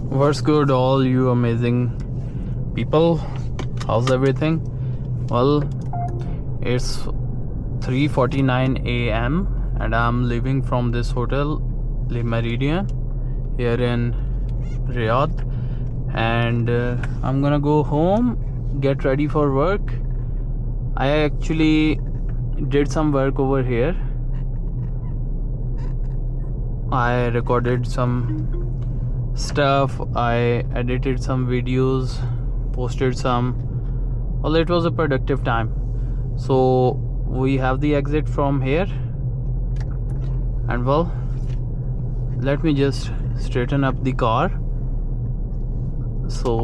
What's good, all you amazing people? How's everything? Well, it's 3:49 a.m. and I'm leaving from this hotel, Le Meridien, here in Riyadh, and I'm gonna go home, get ready for work. I actually did some work over here. I recorded some stuff, I edited some videos, posted some. Well, it was a productive time. So we have the exit from here, and well, let me just straighten up the car. So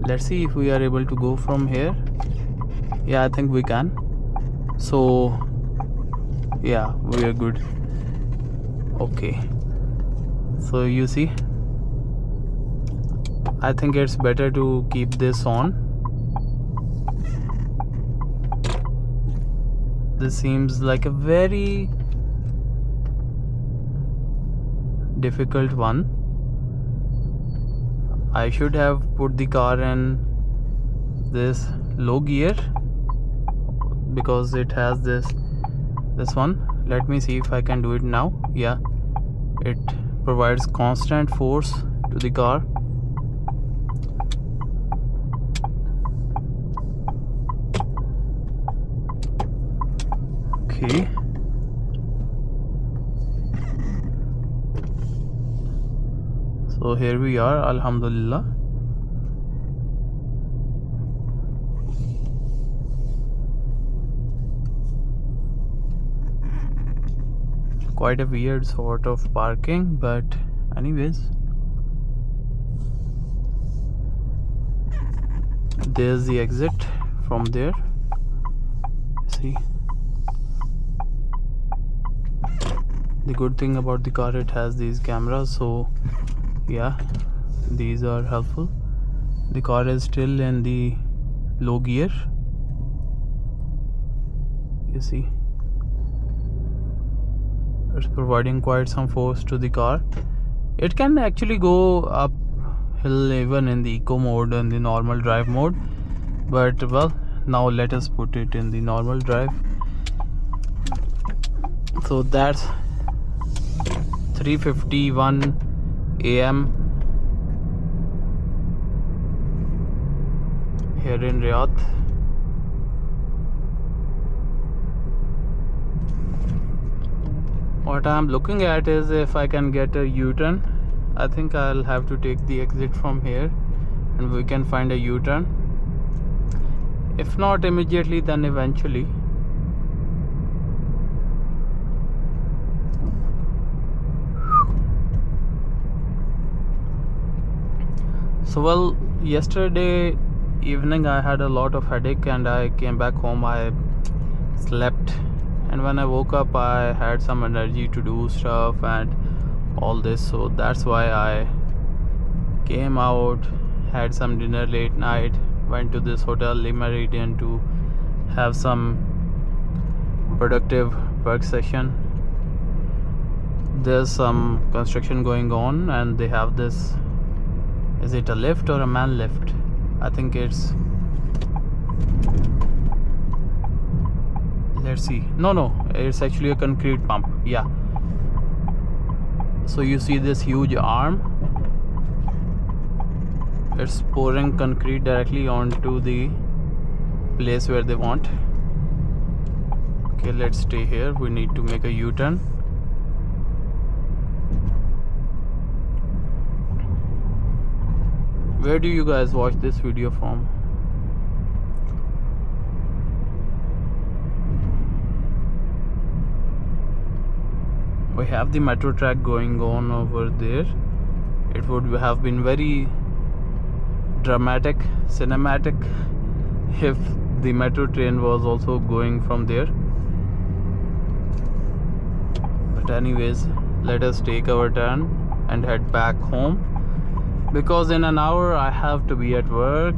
let's see if we are able to go from here. Yeah, I think we can. So yeah, we are good. Okay, so you see, I think it's better to keep this on. This seems like a very difficult one. I should have put the car in this low gear because it has this one. Let me see if I can do it now. Yeah, it provides constant force to the car. Okay, so here we are, Alhamdulillah. Quite a weird sort of parking, but anyways, there's the exit from there. See, the good thing about the car, it has these cameras, so yeah, these are helpful. The car is still in the low gear, you see. It's providing quite some force to the car. It can actually go uphill even in the eco mode and the normal drive mode, but well, now let us put it in the normal drive. So that's 3:51 a.m. here in Riyadh. What I'm looking at is if I can get a U-turn. I think I'll have to take the exit from here and we can find a U-turn. If not immediately, then eventually. So well, yesterday evening I had a lot of headache and I came back home. I slept, and when I woke up I had some energy to do stuff and all this, so that's why I came out, had some dinner late night, went to this hotel Le Meridien to have some productive work session. There's some construction going on and they have this, is it a lift or a man lift? I think it's, let's see, no, it's actually a concrete pump. Yeah, so you see this huge arm, it's pouring concrete directly onto the place where they want. Okay, let's stay here. We need to make a U-turn. Where do you guys watch this video from? We have the metro track going on over there. It would have been very dramatic, cinematic if the metro train was also going from there. But anyways, let us take our turn and head back home, because in an hour I have to be at work.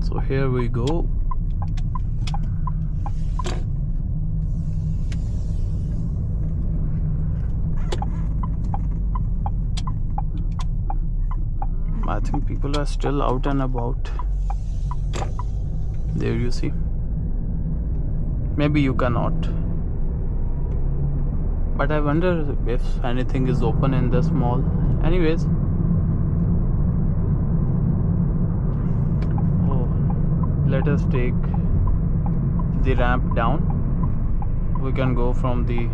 So here we go. People are still out and about. There you see. Maybe you cannot. But I wonder if anything is open in this mall. Anyways. Oh, let us take the ramp down. We can go from the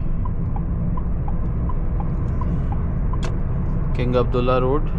King Abdullah Road.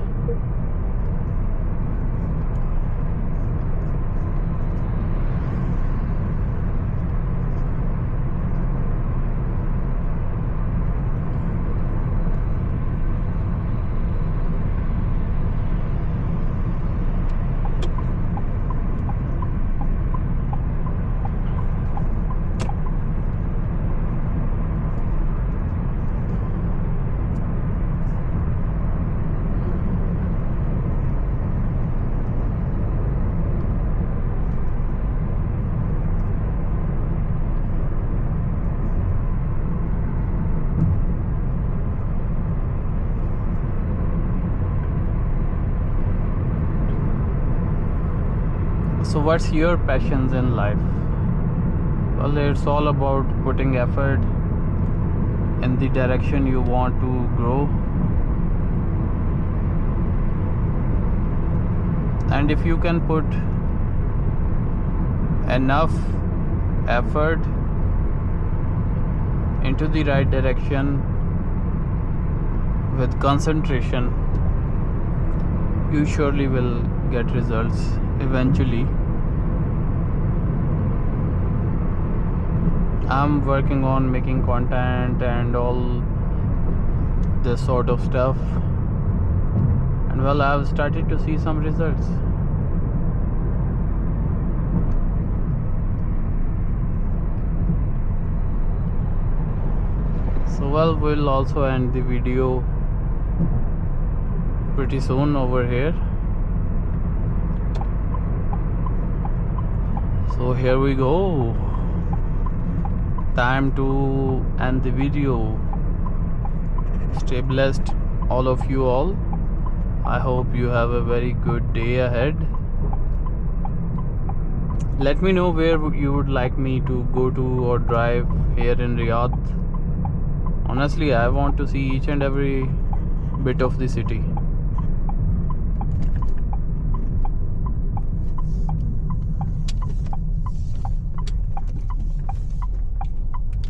So what's your passions in life? Well, it's all about putting effort in the direction you want to grow. And if you can put enough effort into the right direction with concentration, you surely will get results eventually. I'm working on making content and all this sort of stuff, and well, I've started to see some results. So well, we'll also end the video pretty soon over here. So here we go. Time to end the video. Stay blessed, all of you all. I hope you have a very good day ahead. Let me know where you would like me to go to or drive here in Riyadh. Honestly, I want to see each and every bit of the city.